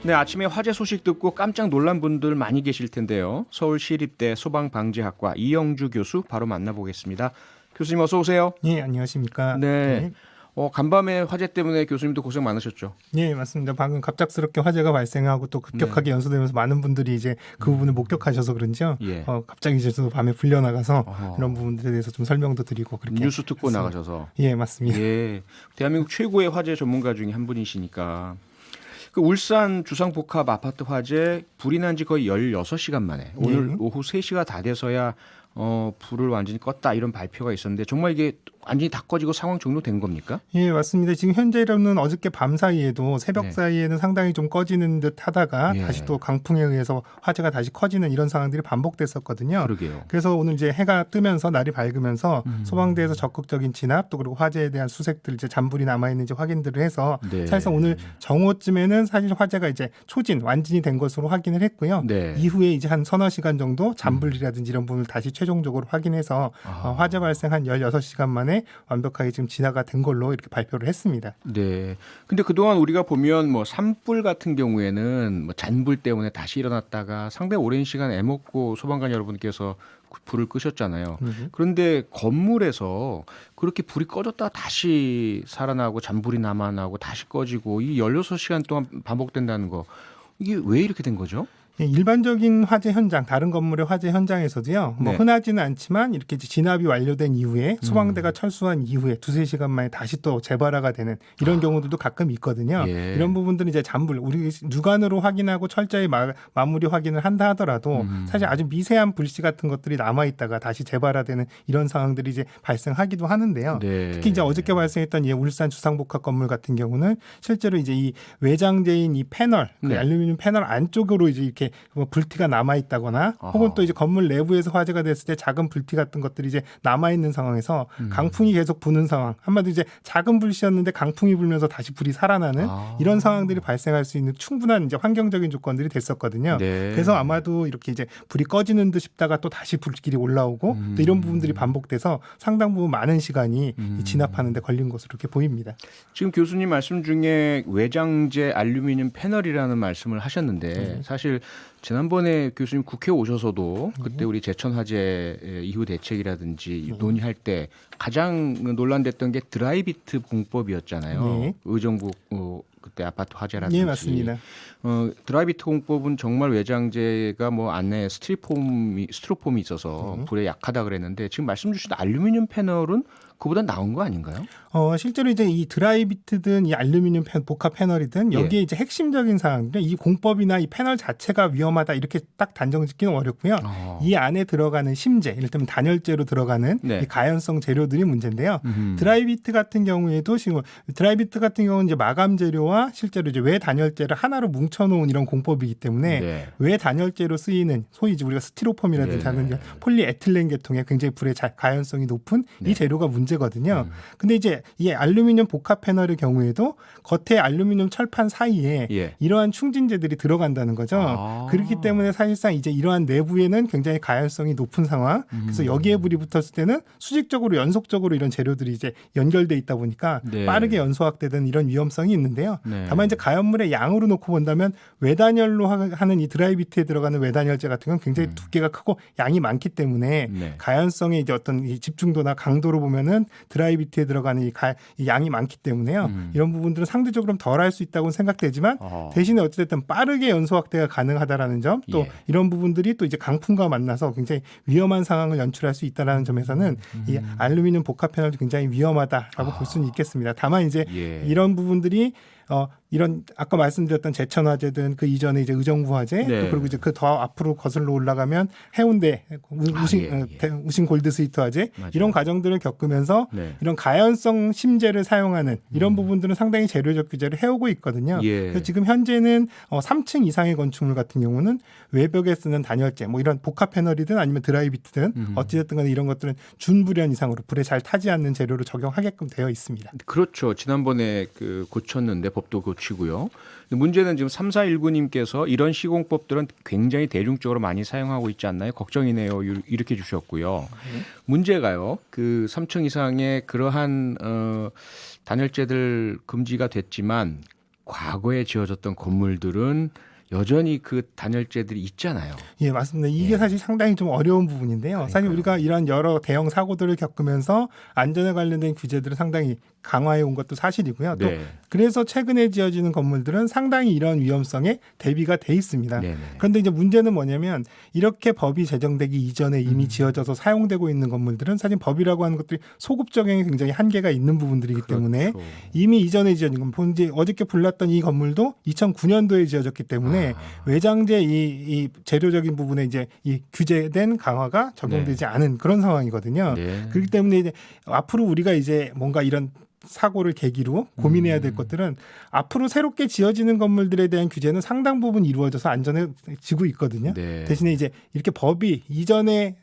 네, 아침에 화재 소식 듣고 깜짝 놀란 분들 많이 계실 텐데요. 서울시립대 소방방재학과 이영주 교수 바로 만나보겠습니다. 교수님 어서 오세요. 예, 안녕하십니까. 네. 간밤에 화재 때문에 교수님도 고생 많으셨죠? 예, 맞습니다. 방금 갑작스럽게 화재가 발생하고 또 급격하게 연소되면서 많은 분들이 이제 그 부분을 목격하셔서 그런지요. 예. 갑자기 이제 또 밤에 불려나가서 어허. 이런 부분들에 대해서 좀 설명도 드리고 그렇게. 뉴스 특보 했습니다. 나가셔서. 예, 맞습니다. 예. 대한민국 최고의 화재 전문가 중에 한 분이시니까. 그 울산 주상복합 아파트 화재 불이 난 지 거의 16시간 만에 오늘 오후 3시가 다 돼서야 불을 완전히 껐다 이런 발표가 있었는데 정말 이게 완전히 다 꺼지고 상황 종료된 겁니까? 예, 맞습니다. 지금 현재로는 어저께 밤 사이에도 새벽 네. 사이에는 상당히 좀 꺼지는 듯 하다가 예. 다시 또 강풍에 의해서 화재가 다시 커지는 이런 상황들이 반복됐었거든요. 그러게요. 그래서 오늘 이제 해가 뜨면서 날이 밝으면서 소방대에서 적극적인 진압 또 그리고 화재에 대한 수색들 이제 잔불이 남아 있는지 확인들을 해서 네. 사실상 오늘 정오쯤에는 사실 화재가 이제 초진 완진이 된 것으로 확인을 했고요. 네. 이후에 이제 한 서너 시간 정도 잔불이라든지 이런 부분을 다시 최종적으로 확인해서 화재 발생 한 16시간 만에 완벽하게 지금 진화가 된 걸로 이렇게 발표를 했습니다. 네. 근데 그동안 우리가 보면 뭐 산불 같은 경우에는 뭐 잔불 때문에 다시 일어났다가 상당히 오랜 시간 애먹고 소방관 여러분께서 불을 끄셨잖아요. 그런데 건물에서 그렇게 불이 꺼졌다가 다시 살아나고 잔불이 남아나고 다시 꺼지고 이 16시간 동안 반복된다는 거 이게 왜 이렇게 된 거죠? 예, 일반적인 화재 현장, 다른 건물의 화재 현장에서도요. 뭐 네. 흔하지는 않지만 이렇게 이제 진압이 완료된 이후에 소방대가 철수한 이후에 두세 시간 만에 다시 또 재발화가 되는 이런 경우들도 가끔 있거든요. 예. 이런 부분들은 이제 잔불, 우리 육안으로 확인하고 철저히 마무리 확인을 한다 하더라도 사실 아주 미세한 불씨 같은 것들이 남아 있다가 다시 재발화되는 이런 상황들이 이제 발생하기도 하는데요. 네. 특히 이제 어저께 발생했던 이 울산 주상복합 건물 같은 경우는 실제로 이제 이 외장재인 이 패널, 그 네. 알루미늄 패널 안쪽으로 이제 이렇게 뭐 불티가 남아 있다거나 혹은 또 이제 건물 내부에서 화재가 됐을 때 작은 불티 같은 것들이 이제 남아 있는 상황에서 강풍이 계속 부는 상황, 한마디로 이제 작은 불씨였는데 강풍이 불면서 다시 불이 살아나는 이런 상황들이 발생할 수 있는 충분한 이제 환경적인 조건들이 됐었거든요. 네. 그래서 아마도 이렇게 이제 불이 꺼지는 듯 싶다가 또 다시 불길이 올라오고 또 이런 부분들이 반복돼서 상당 부분 많은 시간이 이 진압하는 데 걸린 것으로 이렇게 보입니다. 지금 교수님 말씀 중에 외장재 알루미늄 패널이라는 말씀을 하셨는데 사실 지난번에 교수님 국회 오셔서도 그때 우리 제천 화재 이후 대책이라든지 논의할 때 가장 논란됐던 게 드라이비트 공법이었잖아요. 네. 의정부 그때 아파트 화재라든지. 예, 맞습니다. 드라이비트 공법은 정말 외장재가 뭐 안에 스티로폼이 있어서 불에 약하다 그랬는데 지금 말씀 주신 알루미늄 패널은 그보다 나은 거 아닌가요? 실제로 이제 이 드라이비트든 이 알루미늄 복합 패널이든 여기에 이제 핵심적인 사항들은 이 공법이나 이 패널 자체가 위험하다 이렇게 딱 단정짓기는 어렵고요. 이 안에 들어가는 심재, 이를테면 단열재로 들어가는 네. 이 가연성 재료들이 문제인데요. 드라이비트 같은 경우에도 지금 드라이비트 같은 경우는 이제 마감 재료와 실제로 이제 외단열재를 하나로 뭉쳐놓은 이런 공법이기 때문에 네. 외단열재로 쓰이는 소위 이제 우리가 스티로폼이라든지 하는 폴리에틸렌 계통의 굉장히 불의 가연성이 높은 이 재료가 문제거든요. 근데 이제 이 알루미늄 복합 패널의 경우에도 겉에 알루미늄 철판 사이에 예. 이러한 충진재들이 들어간다는 거죠. 그렇기 때문에 사실상 이제 이러한 내부에는 굉장히 가연성이 높은 상황. 그래서 여기에 불이 붙었을 때는 수직적으로 연속적으로 이런 재료들이 이제 연결돼 있다 보니까 네. 빠르게 연소확되는 이런 위험성이 있는데요. 네. 다만 이제 가연물의 양으로 놓고 본다면 외단열로 하는 이 드라이비트에 들어가는 외단열재 같은 건 굉장히 두께가 크고 양이 많기 때문에 네. 가연성의 이제 어떤 이 집중도나 강도로 보면은 드라이비트에 들어가는 이 양이 많기 때문에요. 이런 부분들은 상대적으로 덜할 수 있다고 생각되지만 대신에 어찌됐든 빠르게 연소 확대가 가능하다라는 점, 또 예. 이런 부분들이 또 이제 강풍과 만나서 굉장히 위험한 상황을 연출할 수 있다라는 점에서는 이 알루미늄 복합 패널도 굉장히 위험하다라고 볼 수는 있겠습니다. 다만 이제 예. 이런 부분들이 이런 아까 말씀드렸던 제천 화재든 그 이전에 이제 의정부 화재 네. 또 그리고 이제 그 더 앞으로 거슬러 올라가면 해운대 우신 골드 스위트 화재 맞아요. 이런 과정들을 겪으면서 네. 이런 가연성 심재를 사용하는 이런 부분들은 상당히 재료적 규제를 해오고 있거든요. 예. 그래서 지금 현재는 3층 이상의 건축물 같은 경우는 외벽에 쓰는 단열재 뭐 이런 복합 패널이든 아니면 드라이비트든 어찌됐든 간에 이런 것들은 준불연 이상으로 불에 잘 타지 않는 재료로 적용하게끔 되어 있습니다. 그렇죠. 지난번에 고쳤는데 법도 고치고요. 근데 문제는 지금 3419님께서 이런 시공법들은 굉장히 대중적으로 많이 사용하고 있지 않나요? 걱정이네요. 이렇게 주셨고요. 문제가요. 그 3층 이상의 그러한 단열재들 금지가 됐지만 과거에 지어졌던 건물들은 여전히 그 단열재들이 있잖아요. 예, 맞습니다. 이게 사실 상당히 좀 어려운 부분인데요. 그러니까요. 사실 우리가 이런 여러 대형 사고들을 겪으면서 안전에 관련된 규제들을 상당히 강화해 온 것도 사실이고요. 또 네. 그래서 최근에 지어지는 건물들은 상당히 이런 위험성에 대비가 돼 있습니다. 네네. 그런데 이제 문제는 뭐냐면 이렇게 법이 제정되기 이전에 이미 지어져서 사용되고 있는 건물들은 사실 법이라고 하는 것들이 소급 적용에 굉장히 한계가 있는 부분들이기 때문에 그렇죠. 이미 이전에 지어진 건물, 이제 어저께 불났던 이 건물도 2009년도에 지어졌기 때문에 외장재 이 재료적인 부분에 이제 이 규제된 강화가 적용되지 않은 그런 상황이거든요. 네. 그렇기 때문에 이제 앞으로 우리가 이제 뭔가 이런 사고를 계기로 고민해야 될 것들은 앞으로 새롭게 지어지는 건물들에 대한 규제는 상당 부분 이루어져서 안전해지고 있거든요. 네. 대신에 이제 이렇게 법이 이전에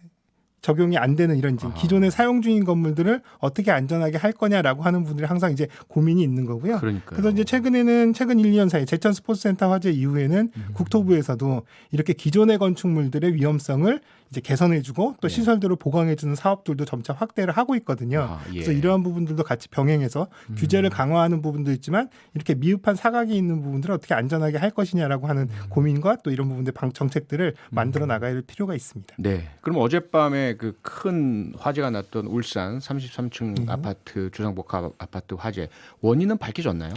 적용이 안 되는 이런 이제 기존에 사용 중인 건물들을 어떻게 안전하게 할 거냐라고 하는 분들이 항상 이제 고민이 있는 거고요. 그러니까요. 그래서 이제 최근 1년 사이 제천 스포츠센터 화재 이후에는 국토부에서도 이렇게 기존의 건축물들의 위험성을 이제 개선해주고 또 시설들을 보강해주는 사업들도 점차 확대를 하고 있거든요. 예. 그래서 이러한 부분들도 같이 병행해서 규제를 강화하는 부분도 있지만 이렇게 미흡한 사각이 있는 부분들을 어떻게 안전하게 할 것이냐라고 하는 고민과 또 이런 부분들 정책들을 만들어 나가야 될 필요가 있습니다. 네. 그럼 어젯밤에 그 큰 화재가 났던 울산 33층 아파트 주상복합 아파트 화재 원인은 밝혀졌나요?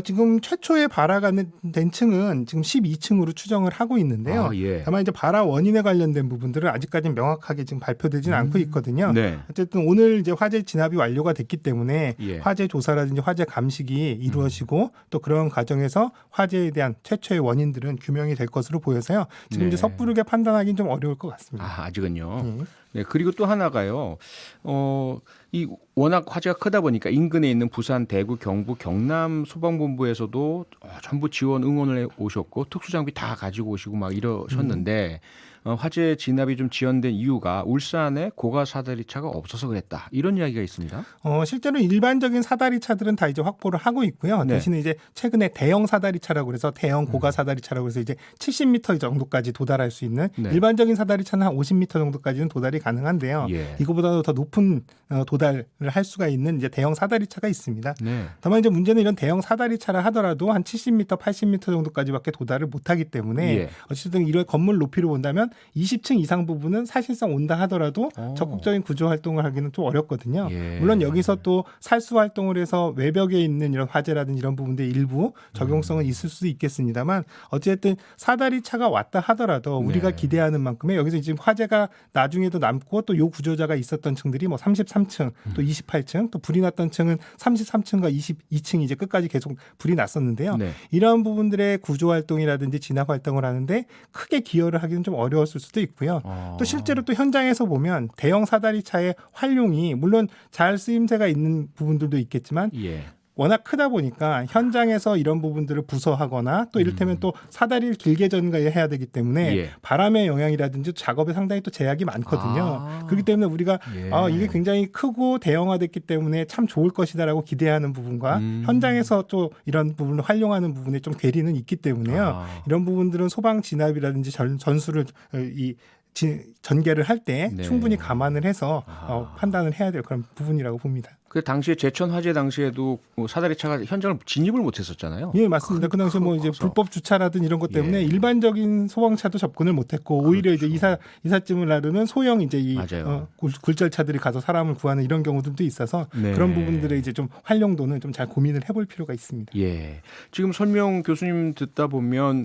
지금 최초의 발화가 된 층은 지금 12층으로 추정을 하고 있는데요. 예. 다만 이제 발화 원인에 관련된 부분들은 아직까지는 명확하게 지금 발표되지는 않고 있거든요. 네. 어쨌든 오늘 이제 화재 진압이 완료가 됐기 때문에 예. 화재 조사라든지 화재 감식이 이루어지고 또 그런 과정에서 화재에 대한 최초의 원인들은 규명이 될 것으로 보여서요. 지금 네. 이제 섣부르게 판단하기는 좀 어려울 것 같습니다. 아직은요. 네. 그리고 또 하나가요. 이 워낙 화재가 크다 보니까 인근에 있는 부산, 대구, 경부, 경남 소방본부에서도 전부 지원 응원을 해 오셨고 특수장비 다 가지고 오시고 막 이러셨는데 화재 진압이 좀 지연된 이유가 울산에 고가 사다리 차가 없어서 그랬다. 이런 이야기가 있습니다. 실제로 일반적인 사다리 차들은 다 이제 확보를 하고 있고요. 네. 대신에 이제 최근에 대형 사다리 차라고 해서 대형 고가 사다리 차라고 해서 이제 70m 정도까지 도달할 수 있는 네. 일반적인 사다리 차는 한 50m 정도까지는 도달이 가능한데요. 예. 이거보다도 더 높은 도달을 할 수가 있는 이제 대형 사다리 차가 있습니다. 네. 다만 이제 문제는 이런 대형 사다리 차라 하더라도 한 70m, 80m 정도까지밖에 도달을 못하기 때문에 예. 어쨌든 이런 건물 높이로 본다면 20층 이상 부분은 사실상 온다 하더라도 적극적인 구조 활동을 하기는 좀 어렵거든요. 예. 물론 여기서 또 살수 활동을 해서 외벽에 있는 이런 화재라든지 이런 부분들 일부 적용성은 있을 수도 있겠습니다만 어쨌든 사다리 차가 왔다 하더라도 우리가 네. 기대하는 기대하는 만큼의 여기서 지금 화재가 나중에도 남고 또 요 구조자가 있었던 층들이 뭐 33층 또 28층 또 불이 났던 층은 33층과 22층이 이제 끝까지 계속 불이 났었는데요. 네. 이러한 부분들의 구조 활동이라든지 진압 활동을 하는데 크게 기여를 하기는 좀 어려웠을 수도 있고요. 또 실제로 또 현장에서 보면 대형 사다리 차의 활용이 물론 잘 쓰임새가 있는 부분들도 있겠지만 예. 워낙 크다 보니까 현장에서 이런 부분들을 부서하거나 또 이를테면 또 사다리를 길게 전가해야 되기 때문에 예. 바람의 영향이라든지 작업에 상당히 또 제약이 많거든요. 그렇기 때문에 우리가 예. 이게 굉장히 크고 대형화됐기 때문에 참 좋을 것이다라고 기대하는 부분과 현장에서 또 이런 부분을 활용하는 부분에 좀 괴리는 있기 때문에요. 이런 부분들은 소방 진압이라든지 전술을 전개를 할 때 네. 충분히 감안을 해서 판단을 해야 될 그런 부분이라고 봅니다. 그 당시에 제천 화재 당시에도 사다리 차가 현장을 진입을 못했었잖아요. 예, 맞습니다. 그 당시에 뭐 이제 커서. 불법 주차라든 이런 것 때문에 예. 일반적인 소방차도 접근을 못했고 오히려 그렇죠. 이제 이삿짐을 나르는 소형 이제 이 맞아요. 굴절차들이 가서 사람을 구하는 이런 경우들도 있어서 네. 그런 부분들의 이제 좀 활용도는 좀 잘 고민을 해볼 필요가 있습니다. 예. 지금 설명 교수님 듣다 보면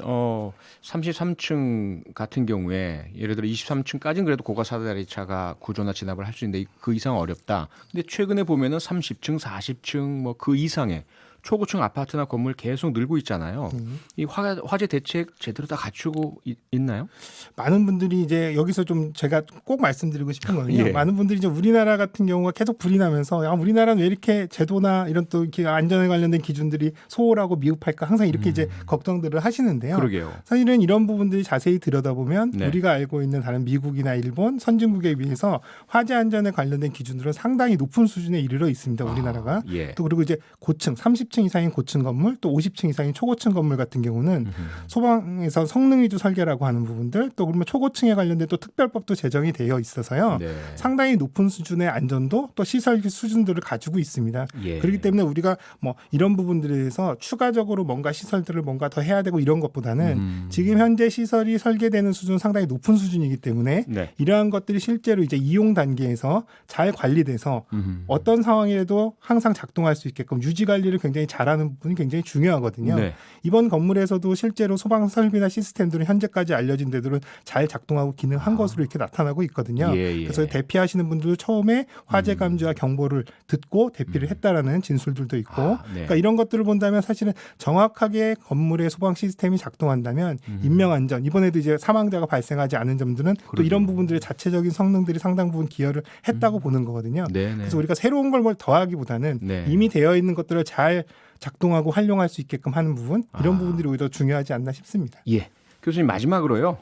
33층 같은 경우에 예를 들어 23층까지는 그래도 고가 사다리 차가 구조나 진압을 할 수 있는데 그 이상 어렵다. 근데 최근에 보면은 30층, 40층 뭐 그 이상의 초고층 아파트나 건물 계속 늘고 있잖아요. 이 화재 대책 제대로 다 갖추고 있나요? 많은 분들이 이제 여기서 좀 제가 꼭 말씀드리고 싶은 거는요. 예. 많은 분들이 이제 우리나라 같은 경우가 계속 불이 나면서 우리나라는 왜 이렇게 제도나 이런 또 이렇게 안전에 관련된 기준들이 소홀하고 미흡할까 항상 이렇게 이제 걱정들을 하시는데요. 그러게요. 사실은 이런 부분들이 자세히 들여다보면 네. 우리가 알고 있는 다른 미국이나 일본 선진국에 비해서 화재 안전에 관련된 기준들은 상당히 높은 수준에 이르러 있습니다. 우리나라가. 예. 또 그리고 이제 고층 30층 30층 이상인 고층 건물, 또 50층 이상인 초고층 건물 같은 경우는 소방에서 성능 위주 설계라고 하는 부분들, 또 그러면 초고층에 관련된 또 특별법도 제정이 되어 있어서요. 네. 상당히 높은 수준의 안전도 또 시설 수준들을 가지고 있습니다. 예. 그렇기 때문에 우리가 뭐 이런 부분들에 대해서 추가적으로 뭔가 시설들을 뭔가 더 해야 되고 이런 것보다는 지금 현재 시설이 설계되는 수준은 상당히 높은 수준이기 때문에 네. 이러한 것들이 실제로 이제 이용 단계에서 잘 관리돼서 어떤 상황에도 항상 작동할 수 있게끔 유지 관리를 굉장히 잘하는 부분이 굉장히 중요하거든요. 네. 이번 건물에서도 실제로 소방 설비나 시스템들은 현재까지 알려진 데들은 잘 작동하고 기능한 것으로 이렇게 나타나고 있거든요. 예, 예. 그래서 대피하시는 분들도 처음에 화재 감지와 경보를 듣고 대피를 했다라는 진술들도 있고, 네. 그러니까 이런 것들을 본다면 사실은 정확하게 건물의 소방 시스템이 작동한다면 인명 안전, 이번에도 이제 사망자가 발생하지 않은 점들은 또 이런 부분들의 자체적인 성능들이 상당 부분 기여를 했다고 보는 거거든요. 네, 네. 그래서 우리가 새로운 걸 뭘 더하기보다는 네. 이미 되어 있는 것들을 잘 작동하고 활용할 수 있게끔 하는 부분, 이런 부분들이 오히려 중요하지 않나 싶습니다. 예. 교수님 마지막으로요.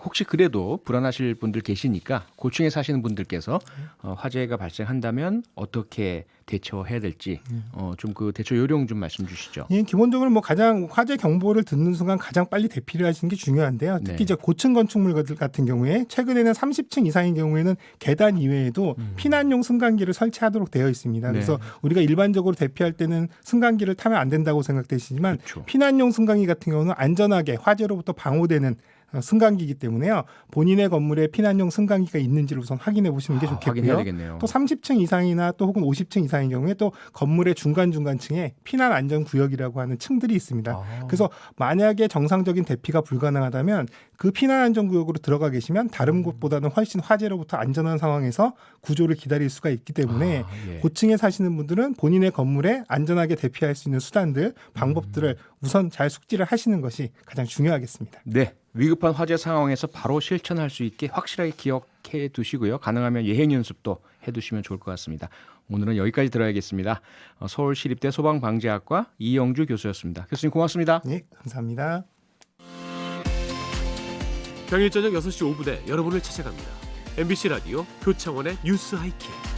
혹시 그래도 불안하실 분들 계시니까 고층에 사시는 분들께서 화재가 발생한다면 어떻게 대처해야 될지 좀 그 대처 요령 좀 말씀 주시죠. 예, 기본적으로 뭐 가장 화재 경보를 듣는 순간 가장 빨리 대피를 하시는 게 중요한데요. 특히 네. 이제 고층 건축물들 같은 경우에 최근에는 30층 이상인 경우에는 계단 이외에도 피난용 승강기를 설치하도록 되어 있습니다. 네. 그래서 우리가 일반적으로 대피할 때는 승강기를 타면 안 된다고 생각되시지만 그렇죠. 피난용 승강기 같은 경우는 안전하게 화재로부터 방호되는 승강기이기 때문에요. 본인의 건물에 피난용 승강기가 있는지를 우선 확인해 보시는 게 좋겠고요. 확인해야 되겠네요. 또 30층 이상이나 또 혹은 50층 이상인 경우에 또 건물의 중간중간층에 피난 안전 구역이라고 하는 층들이 있습니다. 그래서 만약에 정상적인 대피가 불가능하다면 그 피난 안전 구역으로 들어가 계시면 다른 곳보다는 훨씬 화재로부터 안전한 상황에서 구조를 기다릴 수가 있기 때문에 예. 고층에 사시는 분들은 본인의 건물에 안전하게 대피할 수 있는 수단들, 방법들을 우선 잘 숙지를 하시는 것이 가장 중요하겠습니다. 네. 위급한 화재 상황에서 바로 실천할 수 있게 확실하게 기억해 두시고요. 가능하면 예행 연습도 해두시면 좋을 것 같습니다. 오늘은 여기까지 들어야겠습니다. 서울시립대 소방방재학과 이영주 교수였습니다. 교수님 고맙습니다. 네, 감사합니다. 평일 저녁 6시 5분에 여러분을 찾아갑니다. MBC 라디오 표창원의 뉴스 하이킥.